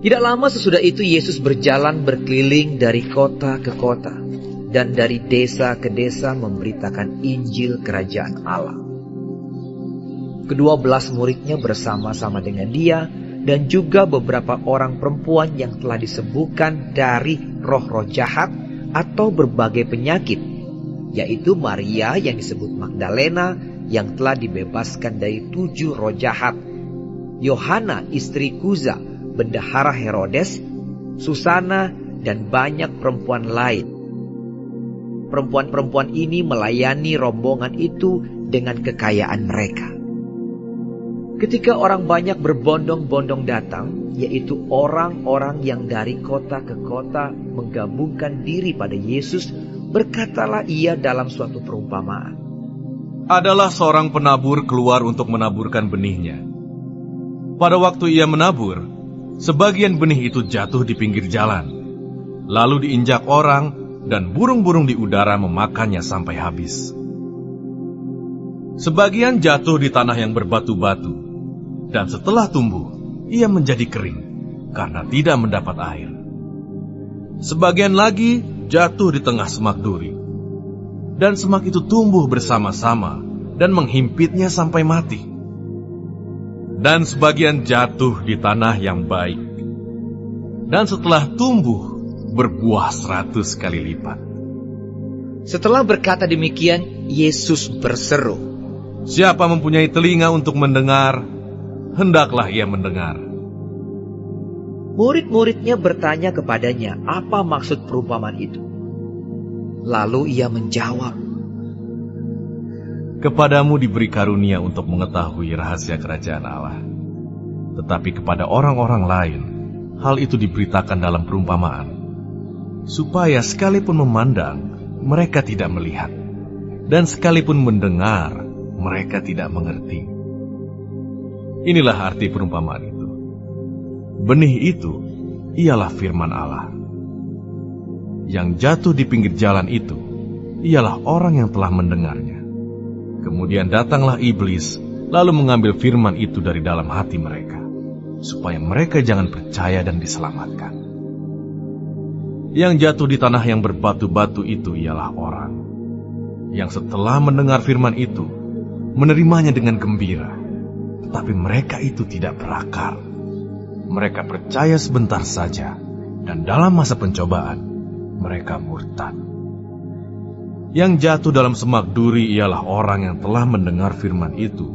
Tidak lama sesudah itu Yesus berjalan berkeliling dari kota ke kota dan dari desa ke desa memberitakan Injil Kerajaan Allah. Ke-12 muridnya bersama-sama dengan dia dan juga beberapa orang perempuan yang telah disembuhkan dari roh-roh jahat atau berbagai penyakit, yaitu Maria yang disebut Magdalena yang telah dibebaskan dari 7 roh jahat, Yohana istri Kuza, bendahara Herodes, Susana, dan banyak perempuan lain. Perempuan-perempuan ini melayani rombongan itu dengan kekayaan mereka. Ketika orang banyak berbondong-bondong datang, yaitu orang-orang yang dari kota ke kota menggabungkan diri pada Yesus, berkatalah ia dalam suatu perumpamaan. Adalah seorang penabur keluar untuk menaburkan benihnya. Pada waktu ia menabur, sebagian benih itu jatuh di pinggir jalan, lalu diinjak orang dan burung-burung di udara memakannya sampai habis. Sebagian jatuh di tanah yang berbatu-batu, dan setelah tumbuh, ia menjadi kering karena tidak mendapat air. Sebagian lagi jatuh di tengah semak duri, dan semak itu tumbuh bersama-sama dan menghimpitnya sampai mati. Dan sebagian jatuh di tanah yang baik, dan setelah tumbuh berbuah 100 kali lipat. Setelah berkata demikian, Yesus berseru, "Siapa mempunyai telinga untuk mendengar, hendaklah ia mendengar." Murid-muridnya bertanya kepadanya apa maksud perumpamaan itu. Lalu ia menjawab, "Kepadamu diberi karunia untuk mengetahui rahasia kerajaan Allah. Tetapi kepada orang-orang lain, hal itu diberitakan dalam perumpamaan, supaya sekalipun memandang, mereka tidak melihat, dan sekalipun mendengar, mereka tidak mengerti." Inilah arti perumpamaan itu. Benih itu ialah firman Allah. Yang jatuh di pinggir jalan itu ialah orang yang telah mendengarnya. Kemudian datanglah iblis, lalu mengambil firman itu dari dalam hati mereka, supaya mereka jangan percaya dan diselamatkan. Yang jatuh di tanah yang berbatu-batu itu ialah orang yang setelah mendengar firman itu, menerimanya dengan gembira, tetapi mereka itu tidak berakar. Mereka percaya sebentar saja, dan dalam masa pencobaan, mereka murtad. Yang jatuh dalam semak duri ialah orang yang telah mendengar firman itu,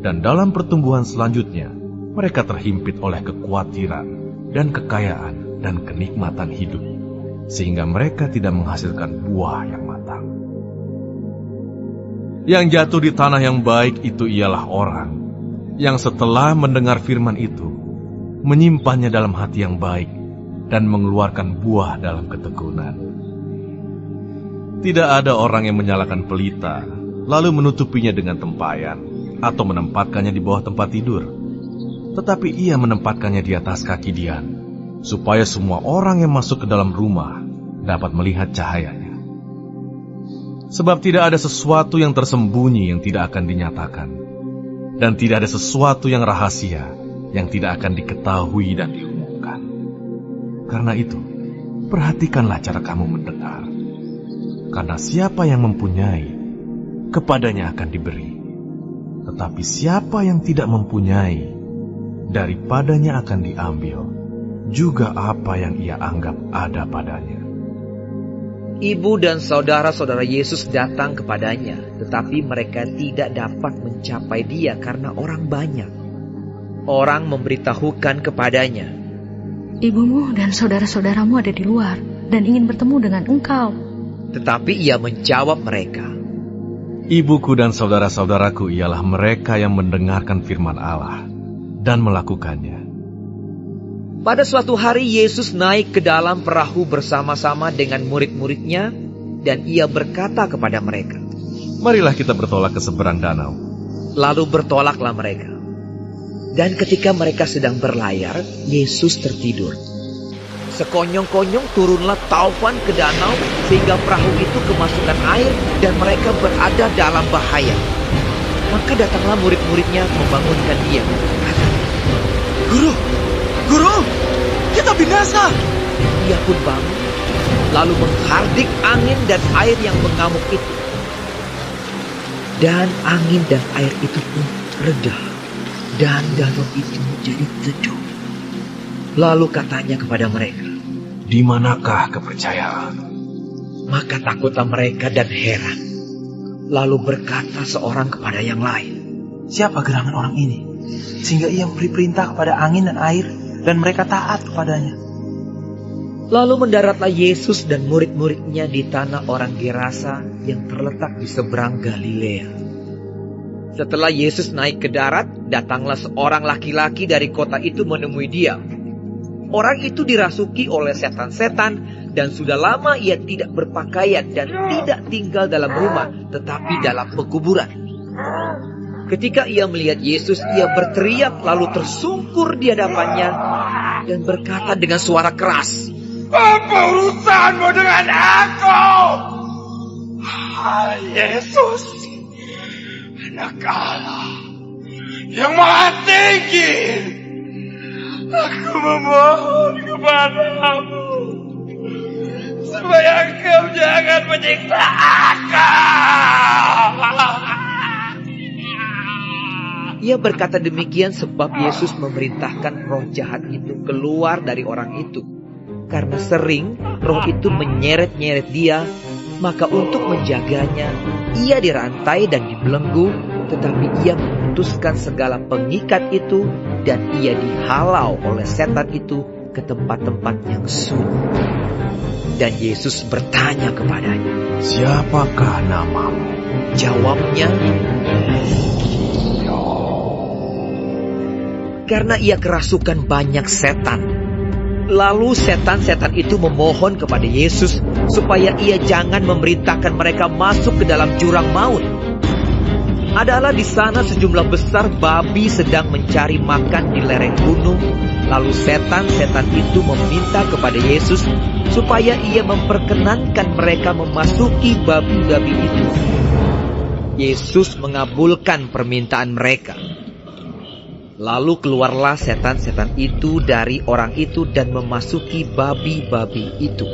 dan dalam pertumbuhan selanjutnya, mereka terhimpit oleh kekhawatiran dan kekayaan dan kenikmatan hidup, sehingga mereka tidak menghasilkan buah yang matang. Yang jatuh di tanah yang baik itu ialah orang yang setelah mendengar firman itu, menyimpannya dalam hati yang baik dan mengeluarkan buah dalam ketekunan. Tidak ada orang yang menyalakan pelita, lalu menutupinya dengan tempayan, atau menempatkannya di bawah tempat tidur. Tetapi ia menempatkannya di atas kaki dian, supaya semua orang yang masuk ke dalam rumah dapat melihat cahayanya. Sebab tidak ada sesuatu yang tersembunyi yang tidak akan dinyatakan, dan tidak ada sesuatu yang rahasia yang tidak akan diketahui dan diumumkan. Karena itu, perhatikanlah cara kamu mendengar. Karena siapa yang mempunyai, kepadanya akan diberi. Tetapi siapa yang tidak mempunyai, daripadanya akan diambil juga apa yang ia anggap ada padanya. Ibu dan saudara-saudara Yesus datang kepadanya, tetapi mereka tidak dapat mencapai dia karena orang banyak. Orang memberitahukan kepadanya, "Ibumu dan saudara-saudaramu ada di luar dan ingin bertemu dengan engkau." Tetapi ia menjawab mereka, "Ibuku dan saudara-saudaraku ialah mereka yang mendengarkan firman Allah dan melakukannya." Pada suatu hari Yesus naik ke dalam perahu bersama-sama dengan murid-muridnya, dan ia berkata kepada mereka, "Marilah kita bertolak ke seberang danau." Lalu bertolaklah mereka. Dan ketika mereka sedang berlayar, Yesus tertidur. Sekonyong-konyong turunlah taufan ke danau, sehingga perahu itu kemasukan air dan mereka berada dalam bahaya. Maka datanglah murid-muridnya membangunkan dia. Kata, "Guru, Guru, binasa. Ia pun bangun, lalu menghardik angin dan air yang mengamuk itu. Dan angin dan air itu pun reda, dan danau itu menjadi teduh. Lalu katanya kepada mereka, Di manakah kepercayaan? maka takutlah mereka dan heran. Lalu berkata seorang kepada yang lain, Siapa gerangan orang ini, sehingga ia memberi perintah kepada angin dan air, dan mereka taat kepadanya? Lalu mendaratlah Yesus dan murid-muridnya di tanah orang Gerasa yang terletak di seberang Galilea. Setelah Yesus naik ke darat, datanglah seorang laki-laki dari kota itu menemui dia. Orang itu dirasuki oleh setan-setan dan sudah lama ia tidak berpakaian dan tidak tinggal dalam rumah, tetapi dalam pekuburan. Ketika ia melihat Yesus, ia berteriak lalu tersungkur di hadapannya dan berkata dengan suara keras, Apa urusanmu dengan aku? Hai Yesus, Anak Allah yang Maha Tinggi, aku memohon kepadamu supaya engkau jangan menyiksa aku. Ia berkata demikian sebab Yesus memerintahkan roh jahat itu keluar dari orang itu. Karena sering roh itu menyeret-nyeret dia, maka untuk menjaganya, ia dirantai dan dibelenggu, tetapi ia memutuskan segala pengikat itu dan ia dihalau oleh setan itu ke tempat-tempat yang sunyi. Dan Yesus bertanya kepadanya, Siapakah namamu? Jawabnya, karena ia kerasukan banyak setan. Lalu setan-setan itu memohon kepada Yesus supaya ia jangan memerintahkan mereka masuk ke dalam jurang maut. Adalah di sana sejumlah besar babi sedang mencari makan di lereng gunung. Lalu setan-setan itu meminta kepada Yesus supaya ia memperkenankan mereka memasuki babi-babi itu. Yesus mengabulkan permintaan mereka. Lalu keluarlah setan-setan itu dari orang itu dan memasuki babi-babi itu.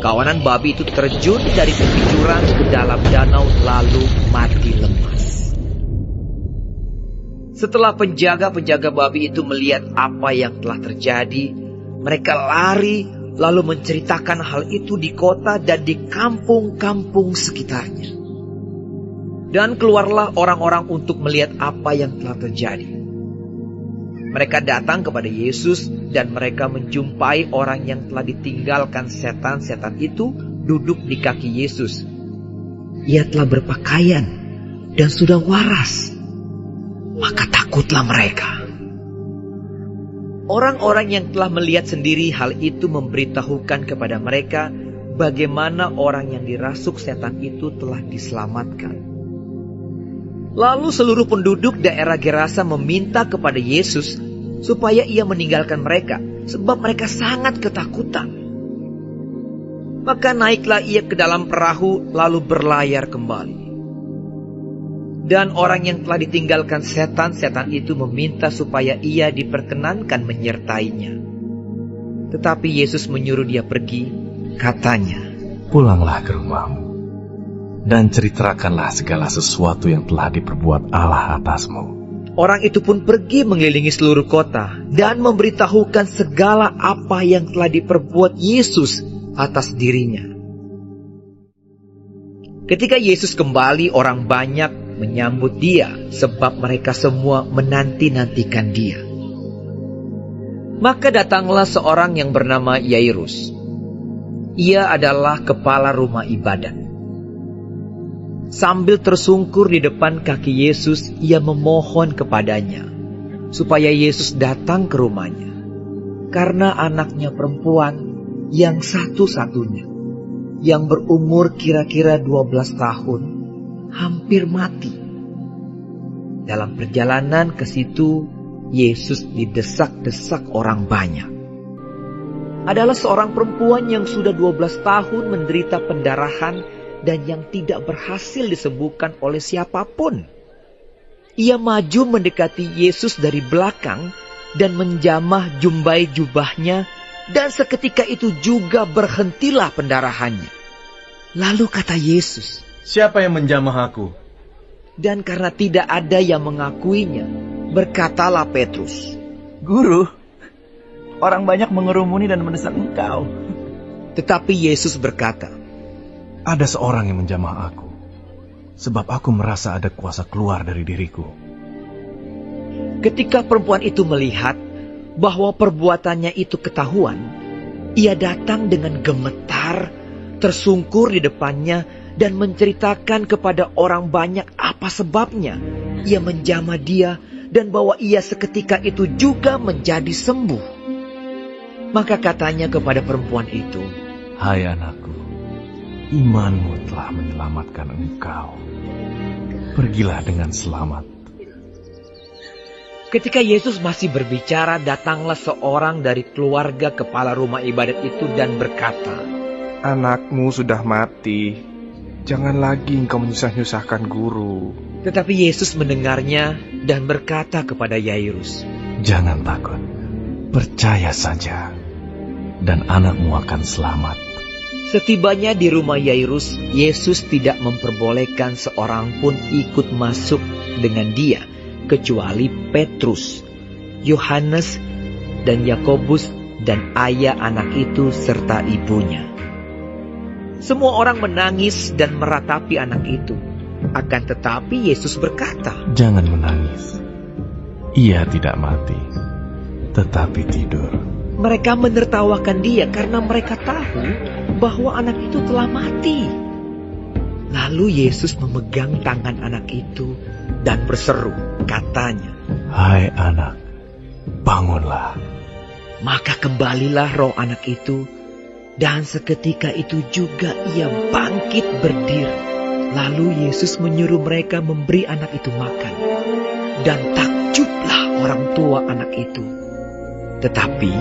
Kawanan babi itu terjun dari tepi jurang ke dalam danau lalu mati lemas. Setelah penjaga-penjaga babi itu melihat apa yang telah terjadi, mereka lari lalu menceritakan hal itu di kota dan di kampung-kampung sekitarnya. Dan keluarlah orang-orang untuk melihat apa yang telah terjadi. Mereka datang kepada Yesus dan mereka menjumpai orang yang telah ditinggalkan setan-setan itu duduk di kaki Yesus. Ia telah berpakaian dan sudah waras. Maka takutlah mereka. Orang-orang yang telah melihat sendiri hal itu memberitahukan kepada mereka bagaimana orang yang dirasuk setan itu telah diselamatkan. Lalu seluruh penduduk daerah Gerasa meminta kepada Yesus supaya ia meninggalkan mereka, sebab mereka sangat ketakutan. Maka naiklah ia ke dalam perahu lalu berlayar kembali. Dan orang yang telah ditinggalkan setan-setan itu meminta supaya ia diperkenankan menyertainya. Tetapi Yesus menyuruh dia pergi, katanya, Pulanglah ke rumahmu dan ceritakanlah segala sesuatu yang telah diperbuat Allah atasmu. Orang itu pun pergi mengelilingi seluruh kota dan memberitahukan segala apa yang telah diperbuat Yesus atas dirinya. Ketika Yesus kembali, orang banyak menyambut dia sebab mereka semua menanti-nantikan dia. Maka datanglah seorang yang bernama Yairus. Ia adalah kepala rumah ibadat. Sambil tersungkur di depan kaki Yesus, ia memohon kepadanya supaya Yesus datang ke rumahnya. Karena anaknya perempuan yang satu-satunya, yang berumur kira-kira 12 tahun, hampir mati. Dalam perjalanan ke situ, Yesus didesak-desak orang banyak. Adalah seorang perempuan yang sudah 12 tahun menderita pendarahan dan yang tidak berhasil disembuhkan oleh siapapun. Ia maju mendekati Yesus dari belakang dan menjamah jumbai jubahnya, dan seketika itu juga berhentilah pendarahannya. Lalu kata Yesus, Siapa yang menjamah aku? dan karena tidak ada yang mengakuinya, berkatalah Petrus. Guru, orang banyak mengerumuni dan mendesak engkau. Tetapi Yesus berkata, Ada seorang yang menjamah aku, sebab aku merasa ada kuasa keluar dari diriku. ketika perempuan itu melihat bahwa perbuatannya itu ketahuan, ia datang dengan gemetar, tersungkur di depannya, dan menceritakan kepada orang banyak apa sebabnya ia menjamah dia, dan bahwa ia seketika itu juga menjadi sembuh. Maka katanya kepada perempuan itu, Hai anakku, imanmu telah menyelamatkan engkau. Pergilah dengan selamat. ketika Yesus masih berbicara, datanglah seorang dari keluarga kepala rumah ibadat itu dan berkata, Anakmu sudah mati. Jangan lagi engkau menyusah-nyusahkan guru. Tetapi Yesus mendengarnya dan berkata kepada Yairus, Jangan takut, percaya saja, dan anakmu akan selamat. Setibanya di rumah Yairus, Yesus tidak memperbolehkan seorang pun ikut masuk dengan dia, kecuali Petrus, Yohanes, dan Yakobus, dan ayah anak itu serta ibunya. Semua orang menangis dan meratapi anak itu. Akan tetapi Yesus berkata, Jangan menangis. Ia tidak mati, tetapi tidur. Mereka menertawakan dia karena mereka tahu bahwa anak itu telah mati. Lalu Yesus memegang tangan anak itu dan berseru, katanya, Hai anak, bangunlah. Maka kembalilah roh anak itu, dan seketika itu juga ia bangkit berdiri. Lalu Yesus menyuruh mereka memberi anak itu makan, dan takjublah orang tua anak itu. Tetapi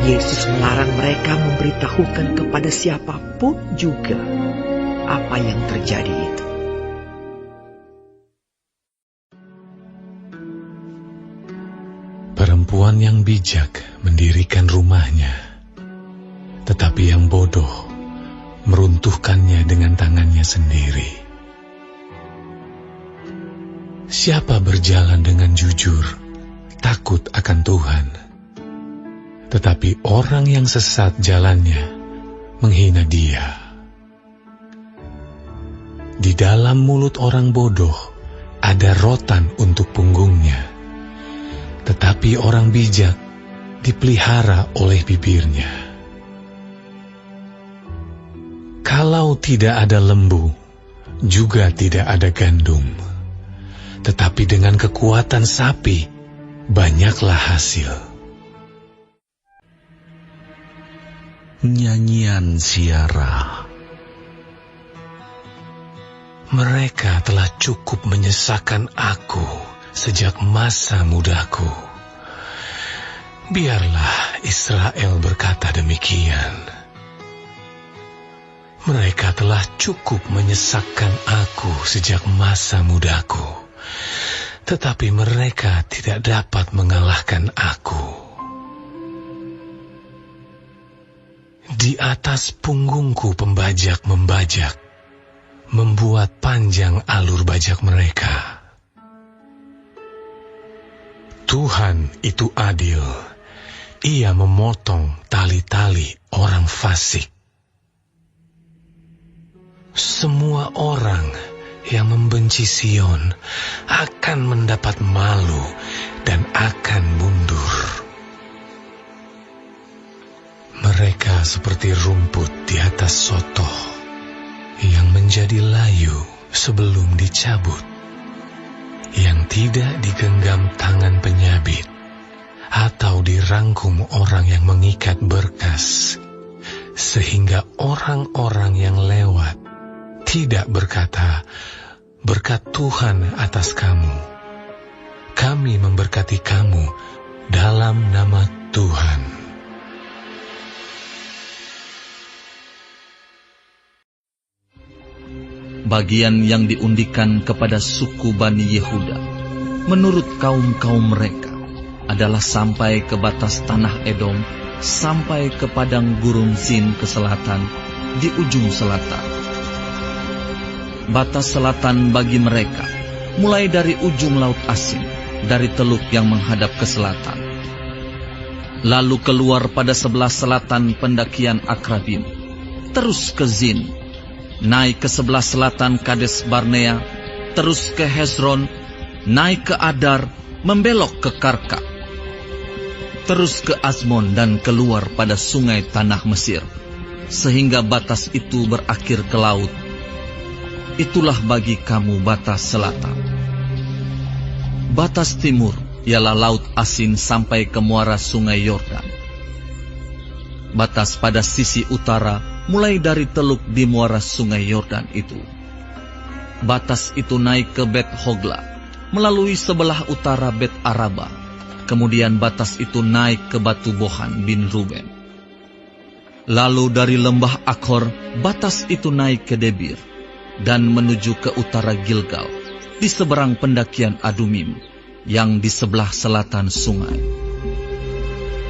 Yesus melarang mereka memberitahukan kepada siapapun juga apa yang terjadi itu. Perempuan yang bijak mendirikan rumahnya, tetapi yang bodoh meruntuhkannya dengan tangannya sendiri. Siapa berjalan dengan jujur, takut akan Tuhan. Tetapi orang yang sesat jalannya menghina Dia. Di dalam mulut orang bodoh ada rotan untuk punggungnya, tetapi orang bijak dipelihara oleh bibirnya. Kalau tidak ada lembu, juga tidak ada gandum. Tetapi dengan kekuatan sapi, banyaklah hasil. Nyanyian Siara. Mereka telah cukup menyesakan aku sejak masa mudaku. Biarlah Israel berkata demikian. Mereka telah cukup menyesakkan aku sejak masa mudaku, tetapi mereka tidak dapat mengalahkan aku. Di atas punggungku pembajak membajak, membuat panjang alur bajak mereka. Tuhan itu adil, Ia memotong tali-tali orang fasik. Semua orang yang membenci Sion akan mendapat malu dan akan mundur. Mereka seperti rumput di atas sotoh yang menjadi layu sebelum dicabut, yang tidak digenggam tangan penyabit atau dirangkum orang yang mengikat berkas, sehingga orang-orang yang lewat tidak berkata, berkat Tuhan atas kamu. Kami memberkati kamu dalam nama Tuhan. Bagian yang diundikan kepada suku Bani Yehuda, menurut kaum-kaum mereka, adalah sampai ke batas tanah Edom, sampai ke padang gurun Zin ke selatan, di ujung selatan. Batas selatan bagi mereka, mulai dari ujung Laut Asin, dari teluk yang menghadap ke selatan. Lalu keluar pada sebelah selatan pendakian Akrabim, terus ke Zin, naik ke sebelah selatan Kades Barnea, terus ke Hezron, naik ke Adar, membelok ke Karka, terus ke Azmon dan keluar pada sungai tanah Mesir, sehingga batas itu berakhir ke laut. Itulah bagi kamu batas selatan. Batas timur ialah Laut Asin sampai ke muara sungai Yordan. Batas pada sisi utara mulai dari teluk di muara sungai Yordan itu. Batas itu naik ke Bet Hogla, melalui sebelah utara Bet Araba. Kemudian batas itu naik ke Batu Bohan bin Ruben. Lalu dari lembah Akhor, batas itu naik ke Debir dan menuju ke utara Gilgal, di seberang pendakian Adumim, yang di sebelah selatan sungai.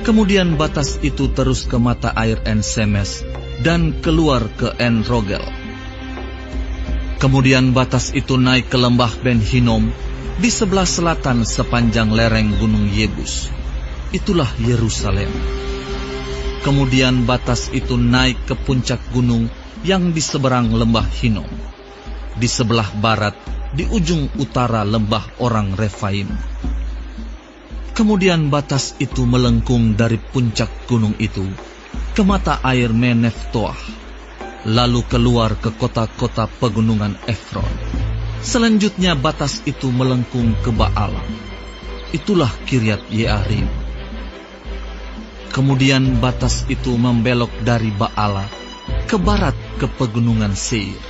Kemudian batas itu terus ke mata air En Semes dan keluar ke En Rogel. Kemudian batas itu naik ke lembah Ben Hinnom, di sebelah selatan sepanjang lereng gunung Yebus. Itulah Yerusalem. Kemudian batas itu naik ke puncak gunung yang di seberang lembah Hinnom, di sebelah barat, di ujung utara lembah orang Refaim. Kemudian batas itu melengkung dari puncak gunung itu ke mata air Meneftoah, lalu keluar ke kota-kota pegunungan Efron. Selanjutnya batas itu melengkung ke Baala. Itulah Kiryat Yearim. Kemudian batas itu membelok dari Baala ke barat ke pegunungan Seir,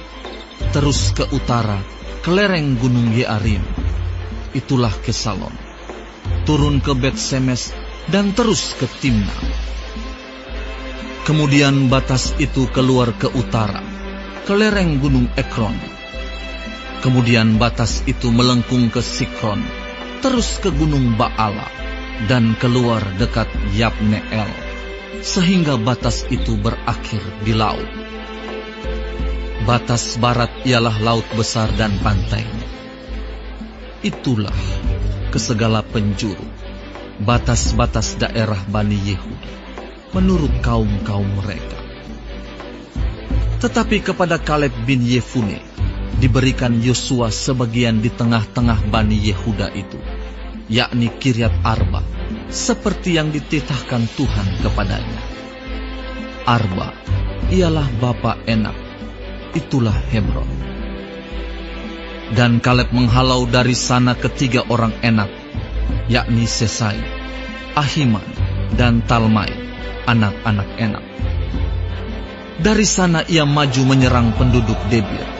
terus ke utara ke lereng gunung Yearim. Itulah Kesalon. Turun ke Bet Semes dan terus ke Timna. Kemudian batas itu keluar ke utara ke lereng gunung Ekron. Kemudian batas itu melengkung ke Sikron, terus ke gunung Baala, dan keluar dekat Yabneel, sehingga batas itu berakhir di laut. Batas barat ialah laut besar dan pantainya. Itulah ke segala penjuru, batas-batas daerah Bani Yehuda, menurut kaum-kaum mereka. Tetapi kepada Kaleb bin Yefune diberikan Yosua sebagian di tengah-tengah Bani Yehuda itu, yakni Kiryat Arba, seperti yang dititahkan Tuhan kepadanya. Arba ialah bapa Enak, itulah Hebron. Dan Kaleb menghalau dari sana ketiga orang Enak, yakni Sesai, Ahiman, dan Talmai, anak-anak Enak. Dari sana ia maju menyerang penduduk Debir.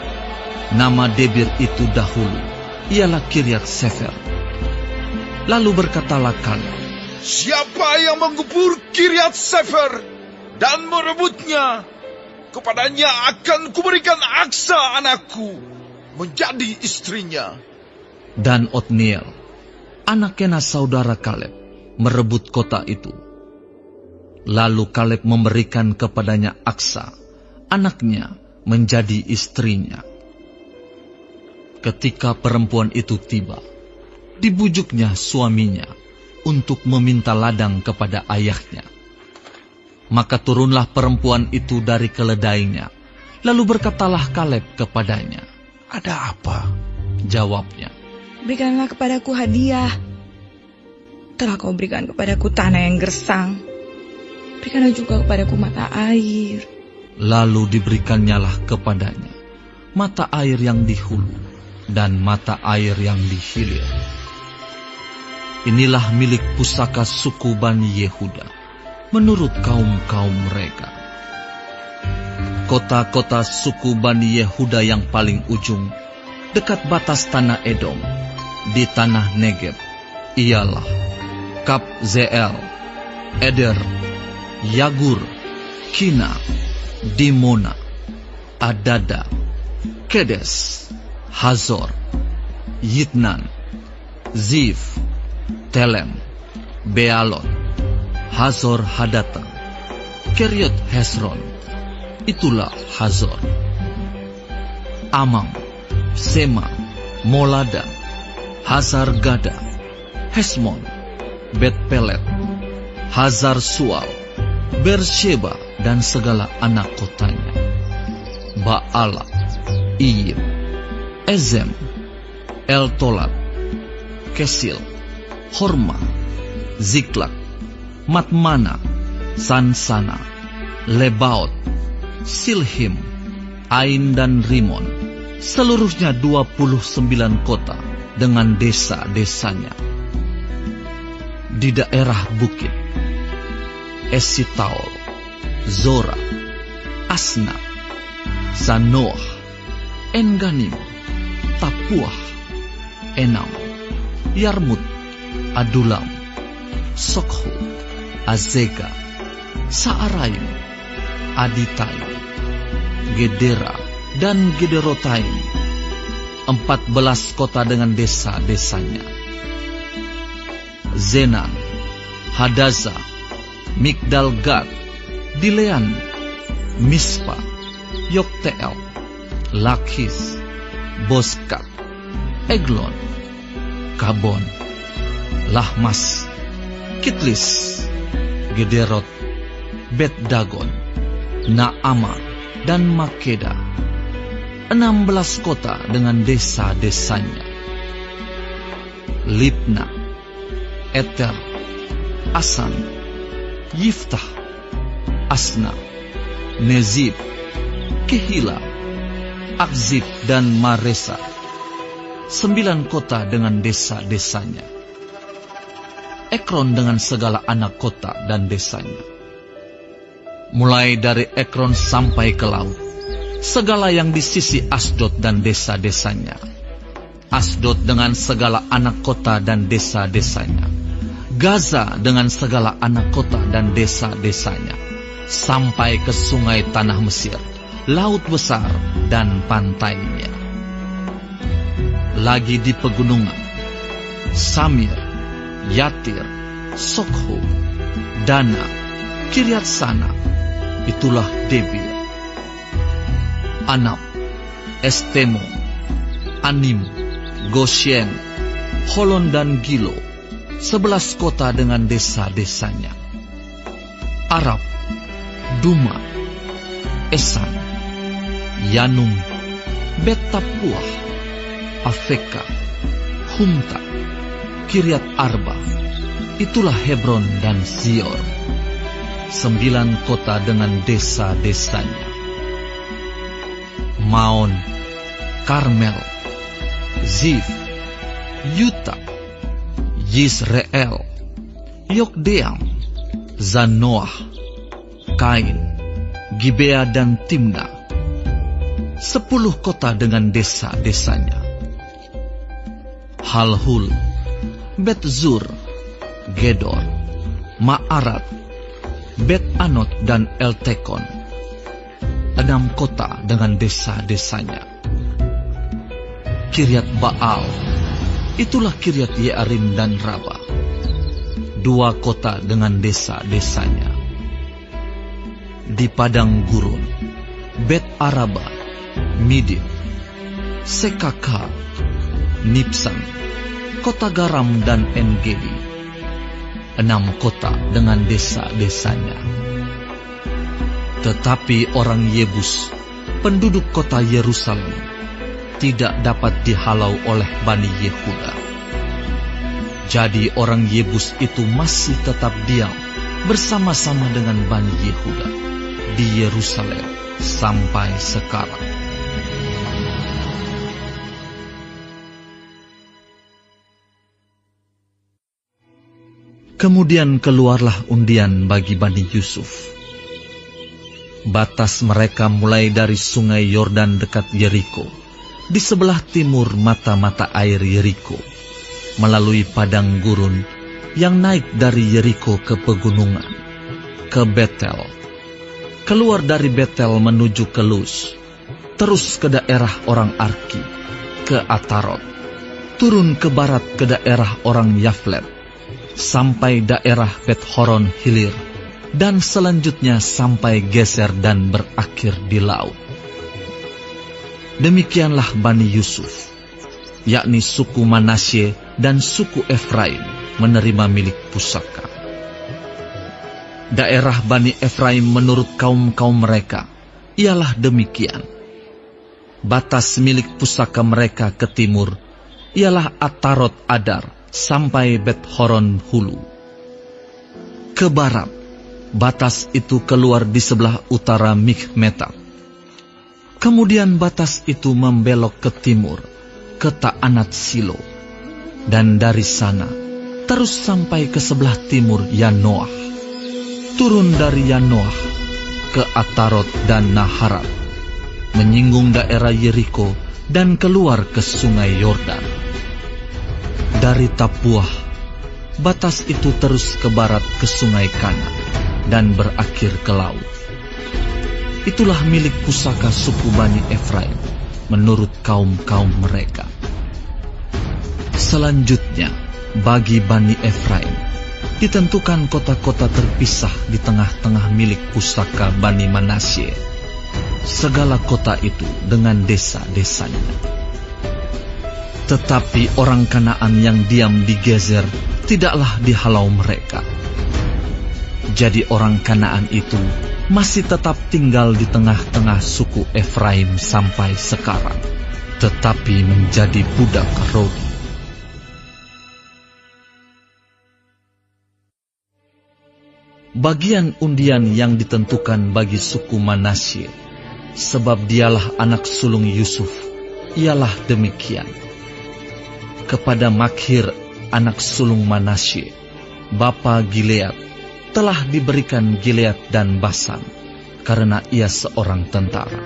Nama Debir itu dahulu ialah Kiryat Sefer. Lalu berkatalah Kaleb, siapa yang menggubur Kiryat Sefer dan merebutnya, kepadanya akan kuberikan Aksa anakku menjadi istrinya. Dan Otniel, anak Kenaz saudara Kaleb, merebut kota itu. Lalu Kaleb memberikan kepadanya Aksa, anaknya, menjadi istrinya. Ketika perempuan itu tiba, dibujuknya suaminya untuk meminta ladang kepada ayahnya. Maka turunlah perempuan itu dari keledainya. Lalu berkatalah Kaleb kepadanya, ada apa? Jawabnya, berikanlah kepadaku hadiah. Telah kau berikan kepadaku tanah yang gersang, berikanlah juga kepadaku mata air. Lalu diberikannya kepadanya mata air yang di hulu dan mata air yang di hilir. Inilah milik pusaka suku Bani Yehuda, menurut kaum-kaum mereka. Kota-kota suku Bani Yehuda yang paling ujung, dekat batas tanah Edom, di tanah Negeb, ialah Kabzeel, Eder, Yagur, Kina, Dimona, Adada, Kedes, Hazor, Yitnan, Zif, Telem, Bealot, Hazor Hadata, Keriot Hesron, itulah Hazor. Amam, Sema, Molada, Hazar Gada, Hesmon, Bet Pelet, Hazar Sual, Bersheba dan segala anak kotanya, Baala, Iyim, Ezem, El-Tolat, Kesil, Horma, Ziklak, Matmana, Sansana, Lebaot, Silhim, Ain dan Rimon, seluruhnya 29 kota dengan desa-desanya. Di daerah bukit, Esitaol, Zora, Asna, Zanoah, Enganim, Tapuah, Enam, Yarmut, Adulam, Sokhu, Azeka, Saaraim, Aditaim, Gedera, dan Gederotaim, 14 kota dengan desa-desanya. Zenan, Hadaza, Migdal Gad, Dilean, Mispa, Yokteel, Lakhis, Boskat, Eglon, Kabon, Lahmas, Kitlis, Gederot, Bet-Dagon, Naama, dan Makeda, 16 kota dengan desa-desanya. Libna, Eter, Asan, Yiftah, Asna, Nezib, Kehila, Akzib, dan Maresa, 9 kota dengan desa-desanya. Ekron dengan segala anak kota dan desanya. Mulai dari Ekron sampai ke laut, segala yang di sisi Asdod dan desa-desanya. Asdod dengan segala anak kota dan desa-desanya. Gaza dengan segala anak kota dan desa-desanya, sampai ke sungai tanah Mesir, laut besar, dan pantainya. Lagi di pegunungan, Samir, Yatir, Sokho, Dana, Kiryat Sana, itulah Debir. Anab, Estemo, Anim, Goshen, Holon, dan Gilo, 11 kota dengan desa-desanya. Arab, Duma, Esan, Yanum, Bet-Tapuah, Afeka, Humta, Kiryat Arba, itulah Hebron dan Zior, 9 kota dengan desa-desanya. Maon, Karmel, Zif, Yuta, Yisrael, Yokdeam, Zanoah, Kain, Gibea, dan Timna, 10 kota dengan desa-desanya. Halhul, Bet-Zur, Gedor, Ma'arat, Bet-Anot, dan El-Tekon, 6 kota dengan desa-desanya. Kiryat Baal, itulah Kiryat Yearim dan Raba, 2 kota dengan desa-desanya. Di padang gurun, Bet-Araba, Midin, Sekaka, Nipsan, kota garam, dan En-Gedi, 6 kota dengan desa-desanya. Tetapi orang Yebus, penduduk kota Yerusalem, tidak dapat dihalau oleh Bani Yehuda. Jadi orang Yebus itu masih tetap diam bersama-sama dengan Bani Yehuda di Yerusalem sampai sekarang. Kemudian keluarlah undian bagi Bani Yusuf. Batas mereka mulai dari sungai Yordan dekat Yeriko, di sebelah timur mata-mata air Yeriko, melalui padang gurun yang naik dari Yeriko ke pegunungan, ke Betel, keluar dari Betel menuju ke Luz, terus ke daerah orang Arki, ke Atarot, turun ke barat ke daerah orang Yaflet, sampai daerah Bet Horon hilir, dan selanjutnya sampai geser dan berakhir di laut. Demikianlah Bani Yusuf, yakni suku Manasye dan suku Efraim, menerima milik pusaka. Daerah Bani Efraim menurut kaum-kaum mereka ialah demikian. Batas milik pusaka mereka ke timur ialah Atarot Adar sampai Bet Horon Hulu. Ke barat, batas itu keluar di sebelah utara Mikmetat. Kemudian batas itu membelok ke timur, ke Ta'anat Silo, dan dari sana terus sampai ke sebelah timur Yanoah. Turun dari Yanoah ke Atarot dan Naharat, menyinggung daerah Yeriko dan keluar ke sungai Yordan. Dari Tapuah, batas itu terus ke barat ke sungai Kana dan berakhir ke laut. Itulah milik pusaka suku Bani Efraim menurut kaum-kaum mereka. Selanjutnya, bagi Bani Efraim ditentukan kota-kota terpisah di tengah-tengah milik pusaka Bani Manasye. Segala kota itu dengan desa-desanya. Tetapi orang Kanaan yang diam di Gezer tidaklah dihalau mereka. Jadi orang Kanaan itu masih tetap tinggal di tengah-tengah suku Efraim sampai sekarang, tetapi menjadi budak Rodi. Bagian undian yang ditentukan bagi suku Manasye, sebab dialah anak sulung Yusuf, ialah demikian. Kepada Makhir, anak sulung Manasye, bapa Gilead, telah diberikan Gilead dan Basan, karena ia seorang tentara.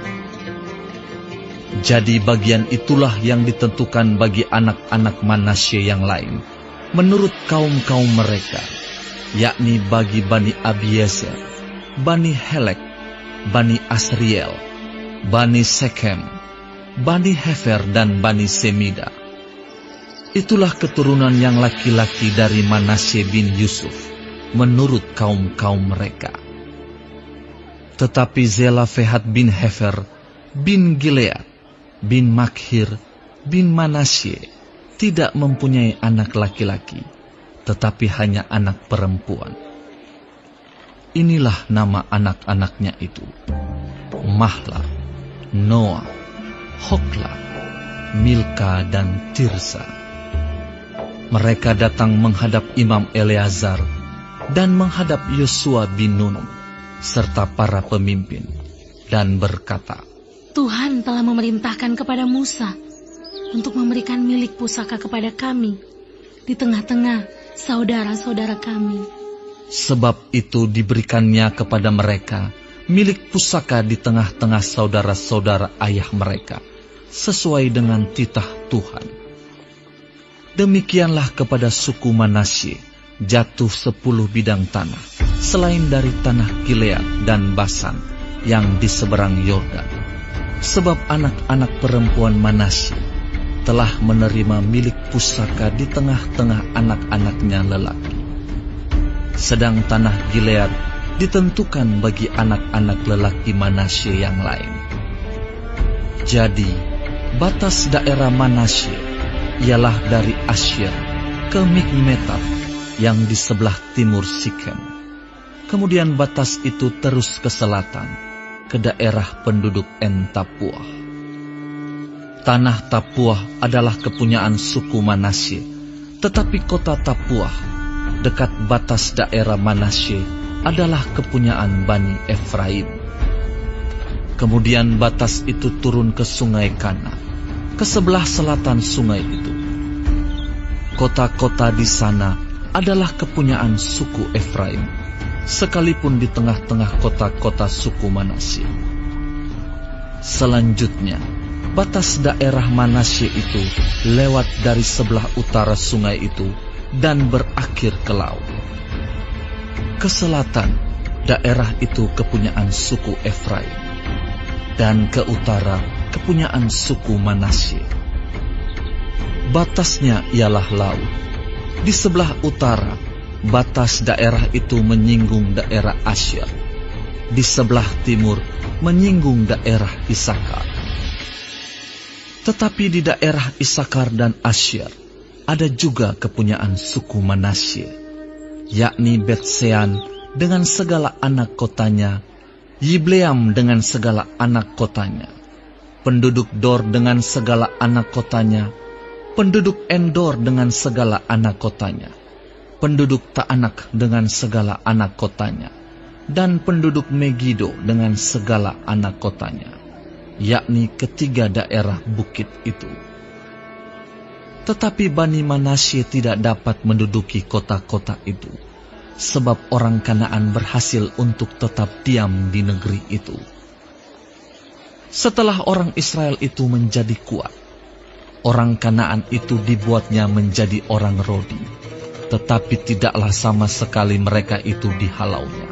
Jadi bagian itulah yang ditentukan bagi anak-anak Manasye yang lain, menurut kaum-kaum mereka, yakni bagi Bani Abiezer, Bani Helek, Bani Asriel, Bani Sekem, Bani Hefer dan Bani Semida. Itulah keturunan yang laki-laki dari Manasye bin Yusuf, menurut kaum-kaum mereka. Tetapi Zelafehad bin Hefer, bin Gilead, bin Makhir, bin Manasye tidak mempunyai anak laki-laki, tetapi hanya anak perempuan. Inilah nama anak-anaknya itu: Mahla, Noah, Hokla, Milka, dan Tirsa. Mereka datang menghadap Imam Eleazar dan menghadap Yosua bin Nun serta para pemimpin, dan berkata, Tuhan telah memerintahkan kepada Musa untuk memberikan milik pusaka kepada kami di tengah-tengah saudara-saudara kami. Sebab itu diberikannya kepada mereka milik pusaka di tengah-tengah saudara-saudara ayah mereka, sesuai dengan titah Tuhan. Demikianlah kepada suku Manasye jatuh 10 bidang tanah, selain dari tanah Gilead dan Basan yang di seberang Yordan. Sebab anak-anak perempuan Manasye telah menerima milik pusaka di tengah-tengah anak-anaknya lelaki. Sedang tanah Gilead ditentukan bagi anak-anak lelaki Manasye yang lain. Jadi, batas daerah Manasye ialah dari Asyer ke Mikmetat yang di sebelah timur Sikem. Kemudian batas itu terus ke selatan, ke daerah penduduk En Tapuah. Tanah Tapuah adalah kepunyaan suku Manasye, tetapi kota Tapuah, dekat batas daerah Manasye, adalah kepunyaan Bani Efraim. Kemudian batas itu turun ke sungai Kana, ke sebelah selatan sungai itu. Kota-kota di sana adalah kepunyaan suku Efraim, sekalipun di tengah-tengah kota-kota suku Manasye. Selanjutnya, batas daerah Manasye itu lewat dari sebelah utara sungai itu dan berakhir ke laut. Ke selatan, daerah itu kepunyaan suku Efraim, dan ke utara kepunyaan suku Manasye. Batasnya ialah laut. Di sebelah utara batas daerah itu menyinggung daerah Asyir. Di sebelah timur menyinggung daerah Isakar. Tetapi di daerah Isakar dan Asyir ada juga kepunyaan suku Manasye, yakni Bet-Sean dengan segala anak kotanya, Yibleam dengan segala anak kotanya, penduduk Dor dengan segala anak kotanya, penduduk Endor dengan segala anak kotanya, penduduk Taanak dengan segala anak kotanya, dan penduduk Megido dengan segala anak kotanya, yakni ketiga daerah bukit itu. Tetapi Bani Manasye tidak dapat menduduki kota-kota itu, sebab orang Kanaan berhasil untuk tetap diam di negeri itu. Setelah orang Israel itu menjadi kuat, orang Kanaan itu dibuatnya menjadi orang Rodi, tetapi tidaklah sama sekali mereka itu dihalaunya.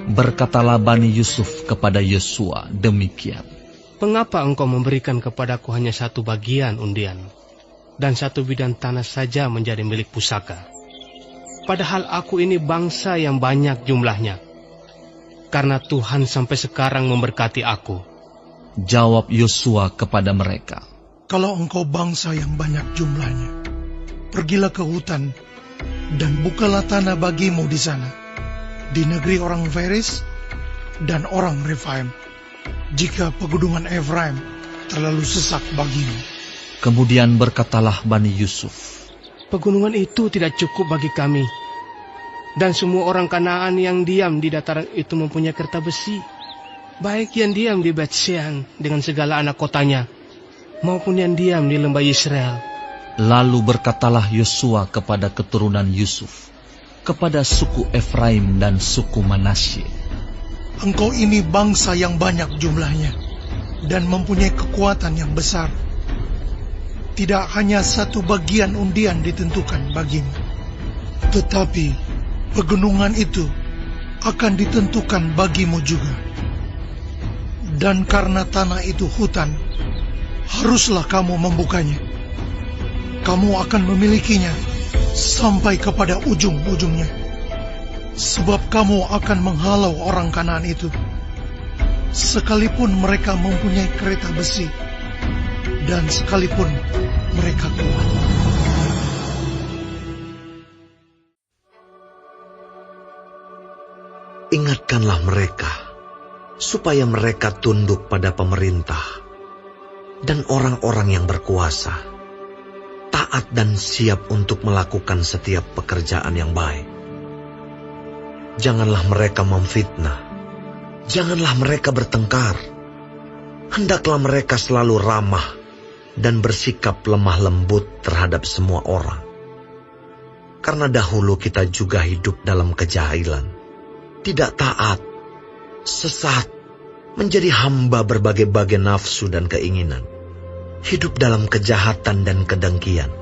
Berkatalah Bani Yusuf kepada Yosua demikian, "Mengapa engkau memberikan kepadaku hanya satu bagian undian, dan satu bidang tanah saja menjadi milik pusaka? Padahal aku ini bangsa yang banyak jumlahnya, karena Tuhan sampai sekarang memberkati aku." Jawab Yosua kepada mereka, "Kalau engkau bangsa yang banyak jumlahnya, pergilah ke hutan dan bukalah tanah bagimu di sana, di negeri orang Feris dan orang Refaim, jika pegunungan Efraim terlalu sesak bagimu." Kemudian berkatalah Bani Yusuf, "Pegunungan itu tidak cukup bagi kami, dan semua orang Kanaan yang diam di dataran itu mempunyai kerta besi, baik yang diam di Bet-Sean dengan segala anak kotanya, maupun yang diam di lembah Yisrael." Lalu berkatalah Yosua kepada keturunan Yusuf, kepada suku Efraim dan suku Manasye, "Engkau ini bangsa yang banyak jumlahnya dan mempunyai kekuatan yang besar. Tidak hanya satu bagian undian ditentukan bagimu, tetapi pegunungan itu akan ditentukan bagimu juga. Dan karena tanah itu hutan, haruslah kamu membukanya. Kamu akan memilikinya sampai kepada ujung-ujungnya, sebab kamu akan menghalau orang Kanaan itu, sekalipun mereka mempunyai kereta besi, dan sekalipun mereka kuat." Ingatkanlah mereka, supaya mereka tunduk pada pemerintah dan orang-orang yang berkuasa, taat dan siap untuk melakukan setiap pekerjaan yang baik. Janganlah mereka memfitnah, janganlah mereka bertengkar. Hendaklah mereka selalu ramah dan bersikap lemah lembut terhadap semua orang. Karena dahulu kita juga hidup dalam kejahilan, tidak taat, sesat, menjadi hamba berbagai-bagai nafsu dan keinginan, hidup dalam kejahatan dan kedengkian,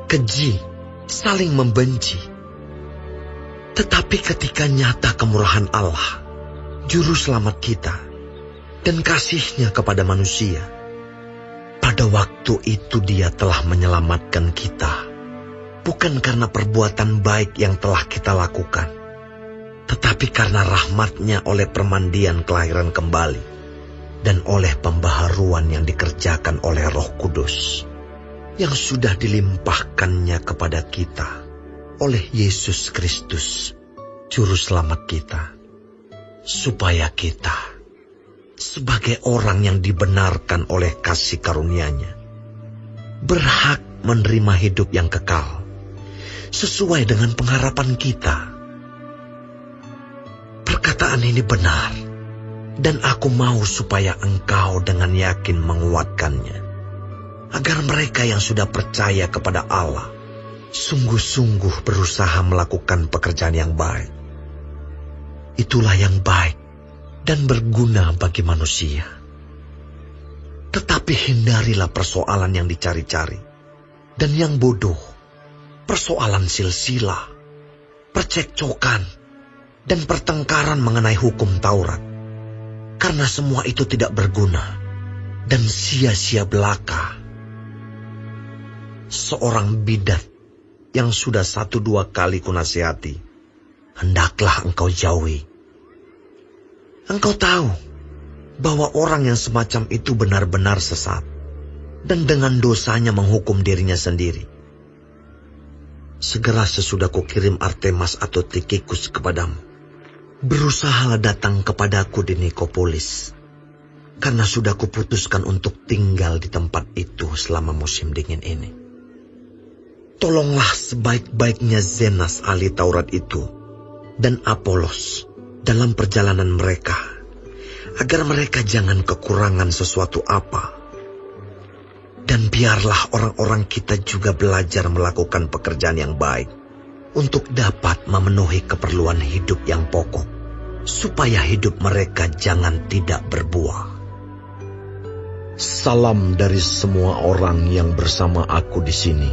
keji, saling membenci. Tetapi ketika nyata kemurahan Allah, Juru Selamat kita, dan kasih-Nya kepada manusia, pada waktu itu Dia telah menyelamatkan kita, bukan karena perbuatan baik yang telah kita lakukan, tetapi karena rahmat-Nya oleh permandian kelahiran kembali, dan oleh pembaharuan yang dikerjakan oleh Roh Kudus, yang sudah dilimpahkan-Nya kepada kita oleh Yesus Kristus, Juru Selamat kita, supaya kita, sebagai orang yang dibenarkan oleh kasih karunia-Nya, berhak menerima hidup yang kekal, sesuai dengan pengharapan kita. Perkataan ini benar, dan aku mau supaya engkau dengan yakin menguatkannya, agar mereka yang sudah percaya kepada Allah sungguh-sungguh berusaha melakukan pekerjaan yang baik. Itulah yang baik dan berguna bagi manusia. Tetapi hindarilah persoalan yang dicari-cari dan yang bodoh, persoalan silsilah, percekcokan, dan pertengkaran mengenai hukum Taurat. Karena semua itu tidak berguna dan sia-sia belaka. Seorang bidat yang sudah 1-2 kali kunasihati, hendaklah engkau jauhi. Engkau tahu bahwa orang yang semacam itu benar-benar sesat, dan dengan dosanya menghukum dirinya sendiri. Segera sesudah kukirim Artemas atau Tikhikus kepadamu, berusahalah datang kepadaku di Nikopolis, karena sudah kuputuskan untuk tinggal di tempat itu selama musim dingin ini. Tolonglah sebaik-baiknya Zenas ahli Taurat itu dan Apolos dalam perjalanan mereka, agar mereka jangan kekurangan sesuatu apa. Dan biarlah orang-orang kita juga belajar melakukan pekerjaan yang baik untuk dapat memenuhi keperluan hidup yang pokok, supaya hidup mereka jangan tidak berbuah. Salam dari semua orang yang bersama aku di sini,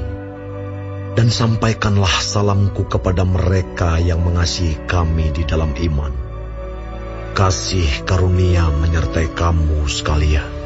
dan sampaikanlah salamku kepada mereka yang mengasihi kami di dalam iman. Kasih karunia menyertai kamu sekalian.